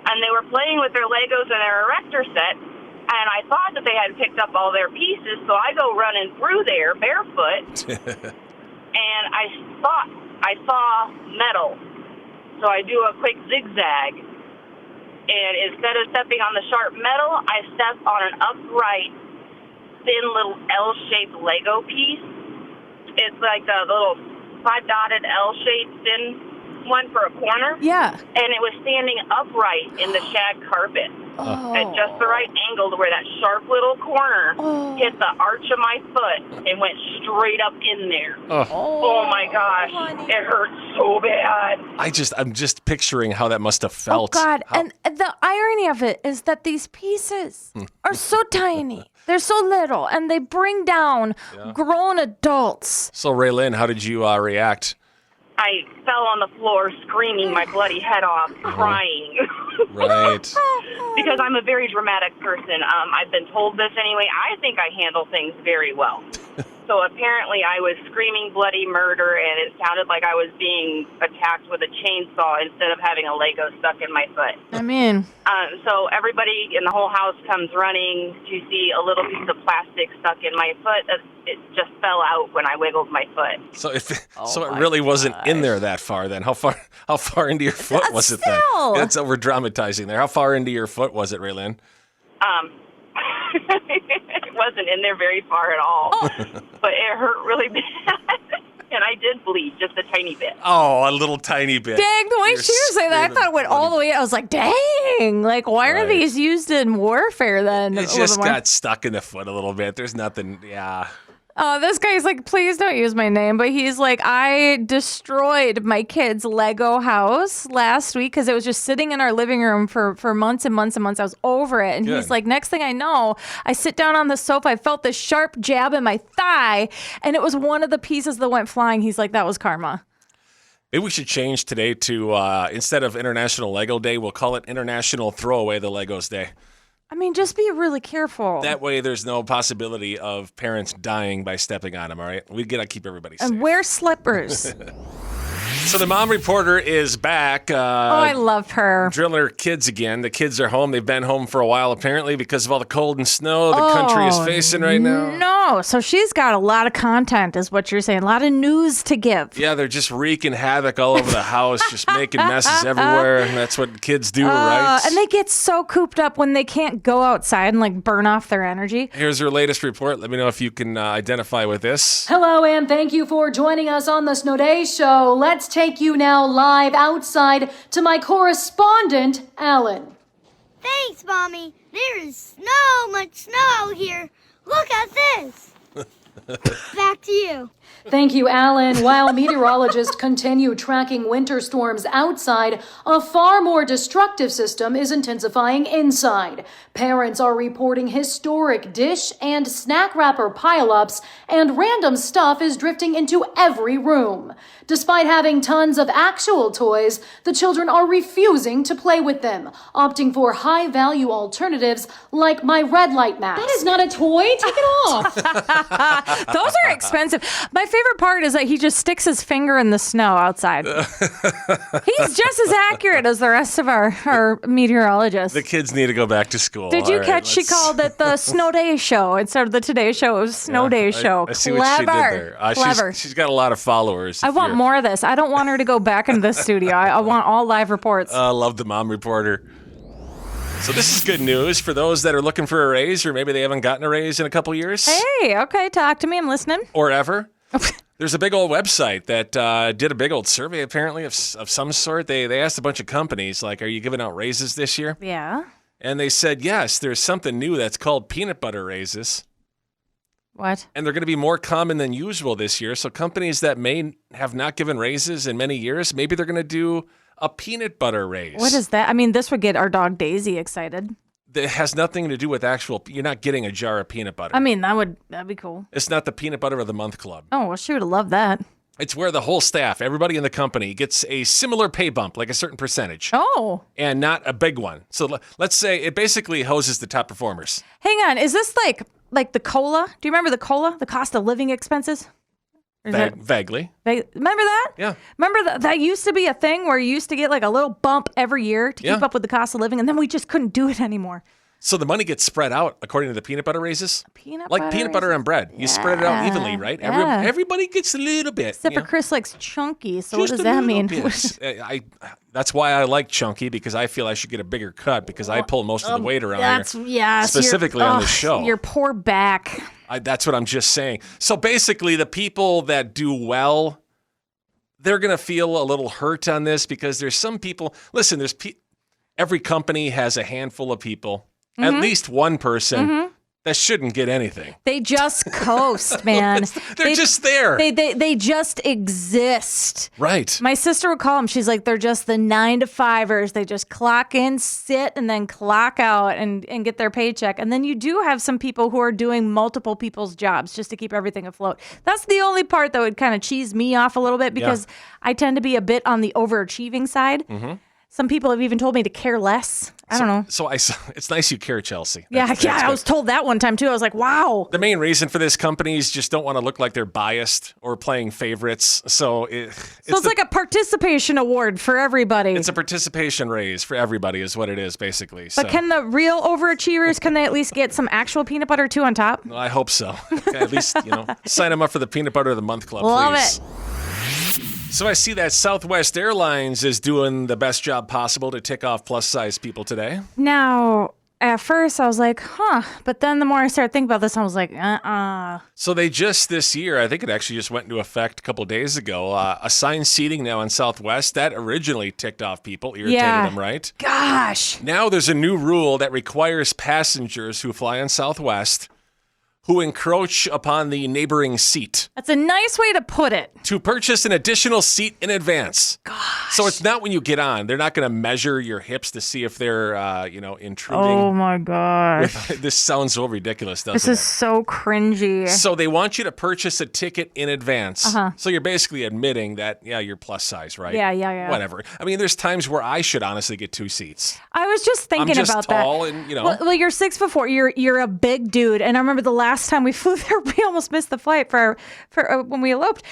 And they were playing with their Legos and their erector set, and I thought that they had picked up all their pieces, so I go running through there barefoot. And I saw metal, so I do a quick zigzag. And instead of stepping on the sharp metal, I step on an upright, thin little L-shaped Lego piece. It's like the little 5-dotted L-shaped thin one for a corner. Yeah. And it was standing upright in the shag carpet. At just the right angle to where that sharp little corner hit the arch of my foot and went straight up in there. Oh my gosh, it hurt so bad. I'm just picturing how that must have felt. Oh God! And the irony of it is that these pieces are so tiny. They're so little, and they bring down grown adults. So Ray Lynn, how did you react? I fell on the floor screaming my bloody head off, crying. Right. Because I'm a very dramatic person. I've been told this anyway. I think I handle things very well. So apparently I was screaming bloody murder, and it sounded like I was being attacked with a chainsaw instead of having a Lego stuck in my foot. I mean. So everybody in the whole house comes running to see a little piece of plastic stuck in my foot. It just fell out when I wiggled my foot. So it really wasn't in there that far then. How far into your foot was it then? That's over dramatizing there. How far into your foot was it, Raylyn? It wasn't in there very far at all, but it hurt really bad. And I did bleed just a tiny bit. Oh, a little tiny bit. Dang, the way she was saying that, I thought it went all the way. I was like, dang, like, why are these used in warfare then? It just got stuck in the foot a little bit. There's nothing, This guy's like, please don't use my name. But he's like, I destroyed my kid's Lego house last week because it was just sitting in our living room for months and months and months. I was over it. And he's like, next thing I know, I sit down on the sofa. I felt this sharp jab in my thigh. And it was one of the pieces that went flying. He's like, that was karma. Maybe we should change today to, instead of International Lego Day, we'll call it International Throw Away the Legos Day. I mean, just be really careful. That way there's no possibility of parents dying by stepping on them, all right? We got to keep everybody safe. And wear slippers. So the mom reporter is back. I love her. Drilling her kids again. The kids are home. They've been home for a while, apparently, because of all the cold and snow the country is facing right now. No, so she's got a lot of content, is what you're saying. A lot of news to give. Yeah, they're just wreaking havoc all over the house, just making messes everywhere. And that's what kids do, right? And they get so cooped up when they can't go outside and like burn off their energy. Here's her latest report. Let me know if you can identify with this. Hello, and thank you for joining us on the Snow Day Show. Let's take you now live outside to my correspondent, Alan. Thanks, Mommy. There is so much snow here. Look at this. Back to you. Thank you, Alan. While meteorologists continue tracking winter storms outside, a far more destructive system is intensifying inside. Parents are reporting historic dish and snack wrapper pileups, and random stuff is drifting into every room. Despite having tons of actual toys, the children are refusing to play with them, opting for high-value alternatives like my red light mask. That is not a toy. Take it off. Those are expensive. My favorite part is that he just sticks his finger in the snow outside. He's just as accurate as the rest of our meteorologists. The kids need to go back to school. Did you catch she called it the Snow Day Show instead of the Today Show? It was Snow Day Show. I see what she did there. Clever. She's got a lot of followers. I want more of this. I don't want her to go back into the studio. I want all live reports. I love the mom reporter. So this is good news for those that are looking for a raise, or maybe they haven't gotten a raise in a couple years. Hey, okay, talk to me. I'm listening. Or ever. There's a big old website that did a big old survey, apparently, of some sort. They asked a bunch of companies, like, are you giving out raises this year? Yeah. And they said, yes, there's something new that's called peanut butter raises. What? And they're going to be more common than usual this year. So companies that may have not given raises in many years, maybe they're going to do a peanut butter raise. What is that? I mean, this would get our dog Daisy excited. It has nothing to do with you're not getting a jar of peanut butter. I mean, that'd be cool. It's not the Peanut Butter of the Month Club. Oh, well, she would have loved that. It's where the whole staff, everybody in the company, gets a similar pay bump, like a certain percentage. Oh. And not a big one. So let's say it basically hoses the top performers. Hang on. Is this like the COLA? Do you remember the COLA? The cost of living expenses? Vaguely. Remember that? Yeah. Remember that used to be a thing where you used to get like a little bump every year to keep up with the cost of living, and then we just couldn't do it anymore. So the money gets spread out according to the peanut butter raises? Peanut butter on bread. You spread it out evenly, right? Yeah. Everybody gets a little bit. Except for Chris likes chunky, so Just what does a that little mean? bit. That's why I like chunky, because I feel I should get a bigger cut, because I pull most of the weight around here. Yes, specifically on the show. Your poor back. That's what I'm just saying. So basically, the people that do well, they're going to feel a little hurt on this, because there's some people. Listen, every company has a handful of people, at least one person that shouldn't get anything. They just coast, man. They're just there. They just exist. Right. My sister would call them. She's like, they're just the 9-to-5ers. They just clock in, sit, and then clock out and get their paycheck. And then you do have some people who are doing multiple people's jobs just to keep everything afloat. That's the only part that would kind of cheese me off a little bit, because I tend to be a bit on the overachieving side. Mm-hmm. Some people have even told me to care less. I don't know. So it's nice you care, Chelsea. That's I was told that one time too. I was like, wow. The main reason for this, companies just don't want to look like they're biased or playing favorites. So it's like a participation award for everybody. It's a participation raise for everybody is what it is, basically. But can the real overachievers, can they at least get some actual peanut butter too on top? Well, I hope so. At least, sign them up for the Peanut Butter of the Month Club, Love please. it. So I see that Southwest Airlines is doing the best job possible to tick off plus-size people today. Now, at first I was like, but then the more I started thinking about this, I was like, So they just this year, I think it actually just went into effect a couple days ago, assigned seating now on Southwest. That originally ticked off people, irritated them, right? Gosh. Now there's a new rule that requires passengers who fly on Southwest who encroach upon the neighboring seat. That's a nice way to put it. To purchase an additional seat in advance. Gosh. So it's not when you get on. They're not going to measure your hips to see if they're, intruding. Oh my gosh. This sounds so ridiculous, doesn't it? This is so cringy. So they want you to purchase a ticket in advance. Uh-huh. So you're basically admitting that, you're plus size, right? Yeah. Whatever. I mean, there's times where I should honestly get 2 seats. I was just thinking I'm just about tall that. and, Well, you're 6'4". You're a big dude. And I remember the last last time we flew there, we almost missed the flight for when we eloped.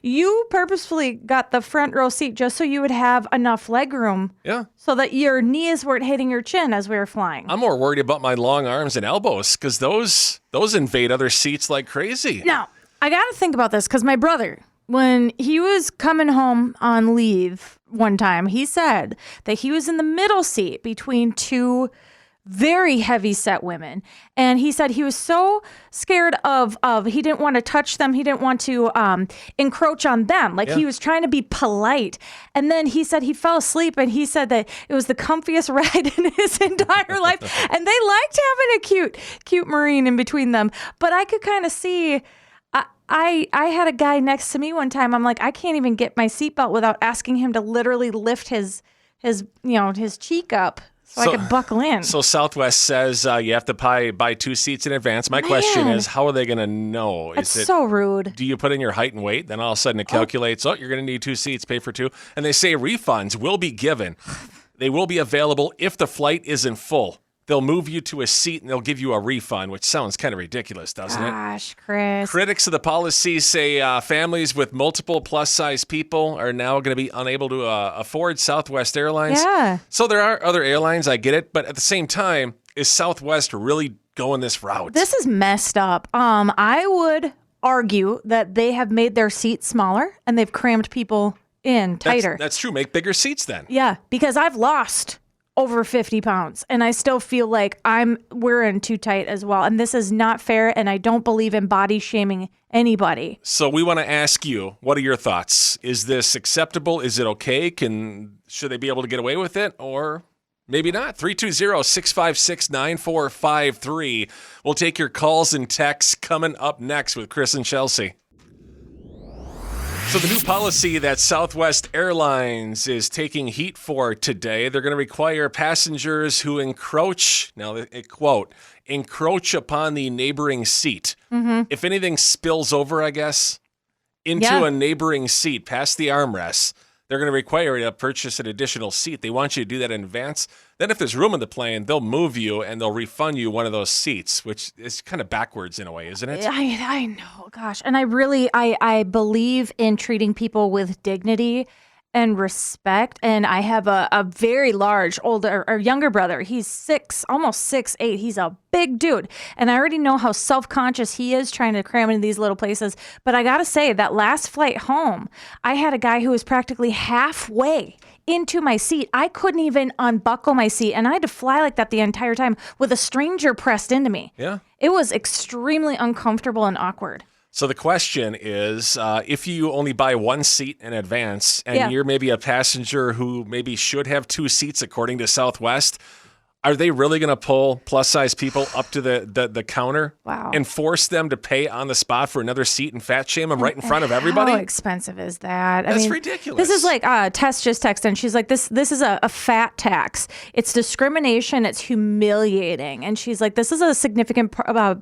You purposefully got the front row seat just so you would have enough leg room. Yeah. So that your knees weren't hitting your chin as we were flying. I'm more worried about my long arms and elbows because those invade other seats like crazy. Now, I got to think about this because my brother, when he was coming home on leave one time, he said that he was in the middle seat between two very heavy set women. And he said he was so scared of he didn't want to touch them. He didn't want to encroach on them. Like he was trying to be polite. And then he said he fell asleep and he said that it was the comfiest ride in his entire life. And they liked having a cute Marine in between them. But I could kind of see, I had a guy next to me one time. I'm like, I can't even get my seatbelt without asking him to literally lift his cheek up. So I could buckle in. So Southwest says you have to buy 2 seats in advance. My question is, how are they going to know? That's so rude. Do you put in your height and weight? Then all of a sudden it calculates, you're going to need 2 seats, pay for 2. And they say refunds will be given. They will be available if the flight isn't full. They'll move you to a seat and they'll give you a refund, which sounds kind of ridiculous, doesn't it? Gosh, Chris. Critics of the policy say families with multiple plus-size people are now going to be unable to afford Southwest Airlines. Yeah. So there are other airlines, I get it, but at the same time, is Southwest really going this route? This is messed up. I would argue that they have made their seats smaller and they've crammed people in tighter. That's true. Make bigger seats then. Yeah, because I've lost over 50 pounds and I still feel like we're in too tight as well. And this is not fair. And I don't believe in body shaming anybody. So we want to ask you, what are your thoughts? Is this acceptable? Is it okay? Should they be able to get away with it or maybe not? 320-656-9453. We'll take your calls and texts coming up next with Chris and Chelsea. So the new policy that Southwest Airlines is taking heat for today, they're going to require passengers who encroach upon the neighboring seat. Mm-hmm. If anything spills over, I guess, into a neighboring seat past the armrest, they're going to require you to purchase an additional seat. They want you to do that in advance. Then if there's room in the plane, they'll move you and they'll refund you one of those seats, which is kind of backwards in a way, isn't it? I know, gosh. And I believe in treating people with dignity and respect. And I have a very large younger brother. He's almost 6'8". He's a big dude. And I already know how self-conscious he is trying to cram into these little places. But I got to say, that last flight home, I had a guy who was practically halfway into my seat. I couldn't even unbuckle my seat. And I had to fly like that the entire time with a stranger pressed into me. Yeah. It was extremely uncomfortable and awkward. So the question is, if you only buy 1 seat in advance and you're maybe a passenger who maybe should have 2 seats according to Southwest, are they really going to pull plus-size people up to the counter and force them to pay on the spot for another seat and fat shame them right in front of everybody? How expensive is that? That's ridiculous. This is like Tess just texted and she's like, this is a fat tax. It's discrimination. It's humiliating. And she's like, this is a significant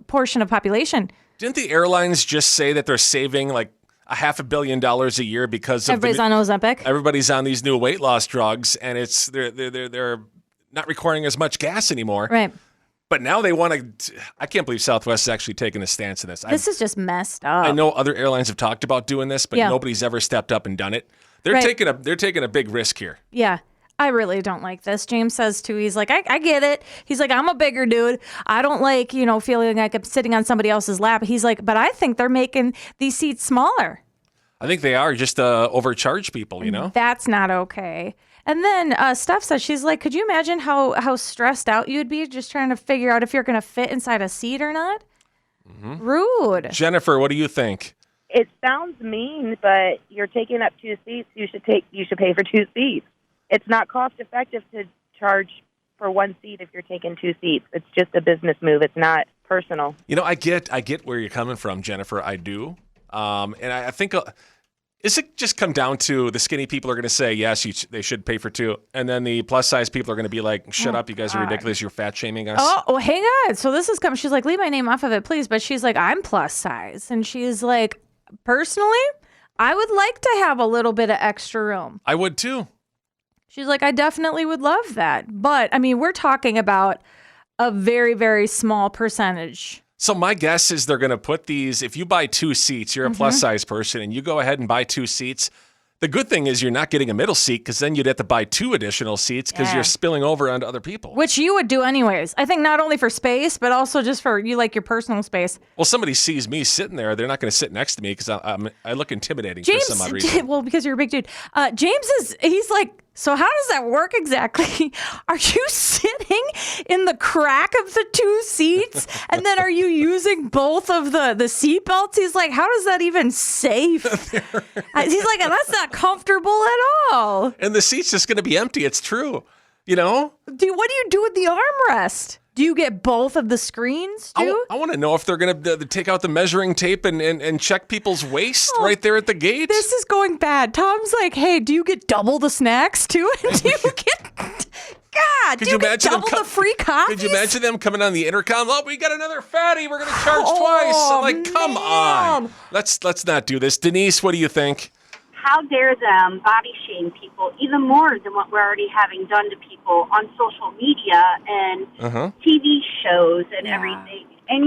portion of population. Didn't the airlines just say that they're saving like $500 million a year because of everybody's on Ozempic? Everybody's on these new weight loss drugs, and they're not requiring as much gas anymore. Right. But now they want to. I can't believe Southwest is actually taking a stance in this. This is just messed up. I know other airlines have talked about doing this, but nobody's ever stepped up and done it. They're taking a big risk here. Yeah. I really don't like this. James says too, he's like, I get it. He's like, I'm a bigger dude. I don't like, feeling like I'm sitting on somebody else's lap. He's like, but I think they're making these seats smaller. I think they are just to overcharge people, That's not okay. And then Steph says, she's like, could you imagine how stressed out you'd be just trying to figure out if you're going to fit inside a seat or not? Mm-hmm. Rude. Jennifer, what do you think? It sounds mean, but you're taking up 2 seats. You should pay for 2 seats. It's not cost effective to charge for 1 seat if you're taking 2 seats. It's just a business move. It's not personal. I get where you're coming from, Jennifer. I do. And I think, is it just come down to the skinny people are going to say, yes, they should pay for 2. And then the plus size people are going to be like, shut up, you guys are ridiculous. You're fat shaming us. Oh, hang on. So this is coming. She's like, leave my name off of it, please. But she's like, I'm plus size. And she's like, personally, I would like to have a little bit of extra room. I would too. She's like, I definitely would love that. But, we're talking about a very, very small percentage So my guess is they're going to put these, if you buy 2 seats, you're a plus size person and you go ahead and buy 2 seats. The good thing is you're not getting a middle seat because then you'd have to buy 2 additional seats because you're spilling over onto other people. Which you would do anyways. I think not only for space, but also just for you like your personal space. Well, somebody sees me sitting there, they're not going to sit next to me because I look intimidating for some odd reason. Well, because you're a big dude. James he's like, so how does that work exactly? Are you sitting in the crack of the 2 seats? And then are you using both of the seat belts? He's like, how does that even safe? He's like, that's not comfortable at all. And the seat's just going to be empty. It's true. You know? What do you do with the armrest? Do you get both of the screens too? I want to know if they're going to take out the measuring tape and check people's waist right there at the gate. This is going bad. Tom's like, hey, do you get double the snacks too? And do you get... God, do you get double the free coffees? Could you imagine them coming on the intercom? Oh, we got another fatty. We're going to charge twice. I'm like, come on. Let's not do this. Denise, what do you think? How dare them body shame people even more than what we're already having done to people on social media and TV shows and everything. And,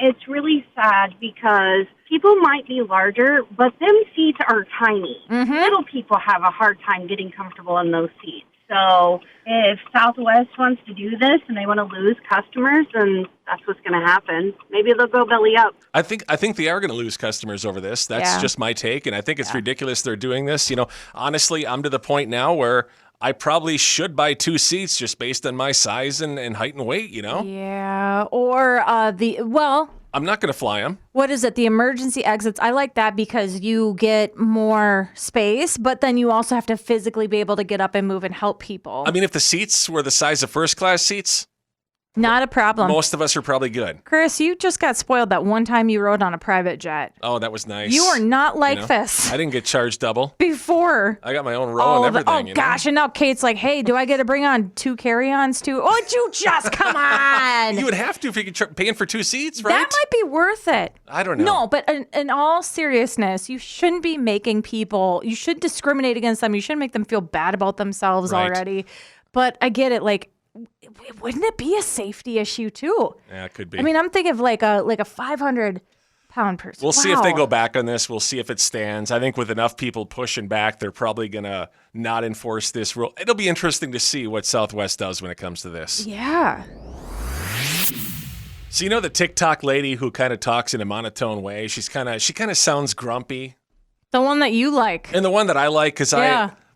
it's really sad because people might be larger, but them seats are tiny. Little people have a hard time getting comfortable in those seats. So if Southwest wants to do this and they want to lose customers, then that's what's going to happen. Maybe they'll go belly up. I think they are going to lose customers over this. That's just my take, and I think it's ridiculous they're doing this. Honestly, I'm to the point now where I probably should buy 2 seats just based on my size and height and weight, Yeah, or I'm not going to fly them. What is it? The emergency exits. I like that because you get more space, but then you also have to physically be able to get up and move and help people. I mean, if the seats were the size of first class seats, not a problem. Most of us are probably good. Chris, you just got spoiled that one time you rode on a private jet. Oh, that was nice. You are not like this. I didn't get charged double. Before. I got my own row and everything. Gosh, and now Kate's like, hey, do I get to bring on 2 carry-ons too? Oh, you just, come on. You would have to if you could paying for 2 seats, right? That might be worth it. I don't know. No, but in all seriousness, you shouldn't be making people, you should discriminate against them. You shouldn't make them feel bad about themselves already. But I get it, like, wouldn't it be a safety issue too? Yeah, it could be. I mean, I'm thinking of like a 500-pound person. We'll see if they go back on this. We'll see if it stands. I think with enough people pushing back, they're probably going to not enforce this rule. It'll be interesting to see what Southwest does when it comes to this. Yeah. So the TikTok lady who kind of talks in a monotone way? She kind of sounds grumpy. The one that you like. And the one that I like because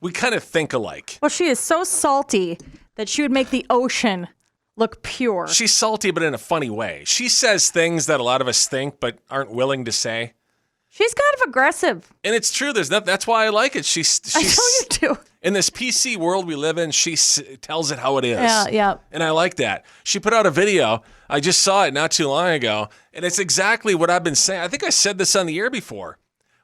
we kind of think alike. Well, she is so salty that she would make the ocean look pure. She's salty, but in a funny way. She says things that a lot of us think, but aren't willing to say. She's kind of aggressive. And it's true. That's why I like it. She's I know you do. In this PC world we live in, she tells it how it is. Yeah. And I like that. She put out a video. I just saw it not too long ago. And it's exactly what I've been saying. I think I said this on the air before.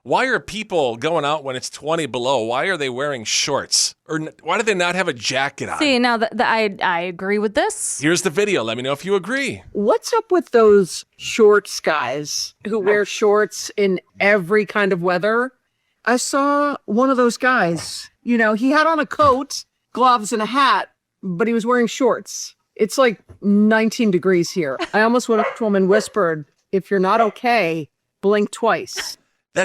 Why are people going out when it's 20 below? Why are they wearing shorts? Or why do they not have a jacket on? See, now I agree with this. Here's the video. Let me know if you agree. What's up with those shorts guys who wear shorts in every kind of weather? I saw one of those guys. He had on a coat, gloves, and a hat, but he was wearing shorts. It's like 19 degrees here. I almost went up to him and whispered, if you're not okay, blink twice. I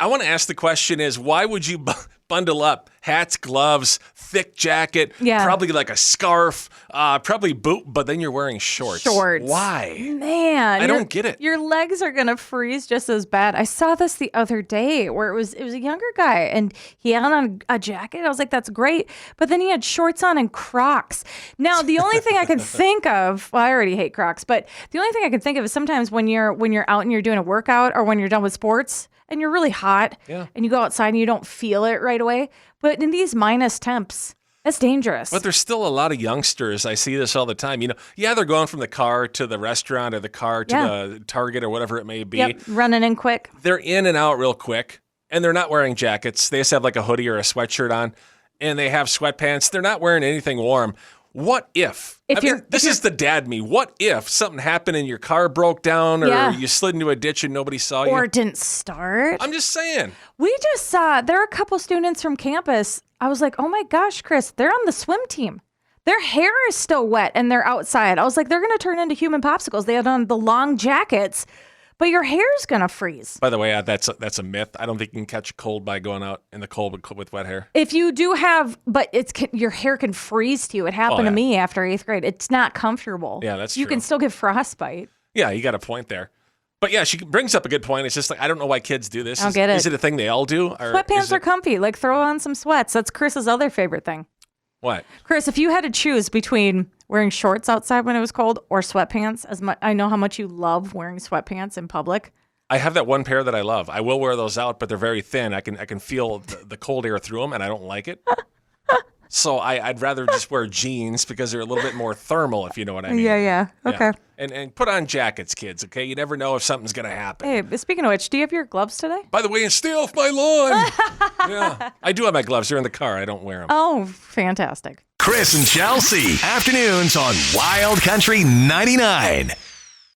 want to ask the question is, why would you bundle up hats, gloves, thick jacket, probably like a scarf, probably boot, but then you're wearing shorts? Why? Man. I don't get it. Your legs are going to freeze just as bad. I saw this the other day where it was a younger guy and he had on a jacket. I was like, that's great. But then he had shorts on and Crocs. Now, the only thing I can think of, well, I already hate Crocs, but the only thing I can think of is sometimes when you're out and you're doing a workout or when you're done with sports, and you're really hot and you go outside and you don't feel it right away. But in these minus temps, that's dangerous. But there's still a lot of youngsters. I see this all the time. They're going from the car to the restaurant or the car to the Target or whatever it may be. Yep, running in quick. They're in and out real quick. And they're not wearing jackets. They just have like a hoodie or a sweatshirt on. And they have sweatpants. They're not wearing anything warm. What if this is the dad me. What if something happened and your car broke down or you slid into a ditch and nobody saw you? Or didn't start. I'm just saying. We just saw, there are a couple students from campus. I was like, oh my gosh, Chris, they're on the swim team. Their hair is still wet and they're outside. I was like, they're going to turn into human popsicles. They had on the long jackets, but your hair's going to freeze. By the way, that's a myth. I don't think you can catch a cold by going out in the cold with wet hair. If you do have, but your hair can freeze to you. It happened to me after 8th grade. It's not comfortable. Yeah, that's true. You can still get frostbite. Yeah, you got a point there. But yeah, she brings up a good point. It's just like, I don't know why kids do this. I don't get it. Is it a thing they all do? Sweatpants are comfy. Like, throw on some sweats. That's Chris's other favorite thing. What? Chris, if you had to choose between wearing shorts outside when it was cold or sweatpants, I know how much you love wearing sweatpants in public. I have that one pair that I love. I will wear those out, but they're very thin. I can feel the cold air through them, and I don't like it. So I'd rather just wear jeans because they're a little bit more thermal, if you know what I mean. Yeah. Okay. Yeah. And put on jackets, kids, okay? You never know if something's going to happen. Hey, speaking of which, do you have your gloves today? By the way, and stay off my lawn. Yeah. I do have my gloves. They're in the car. I don't wear them. Oh, fantastic. Chris and Chelsea, afternoons on Wild Country 99.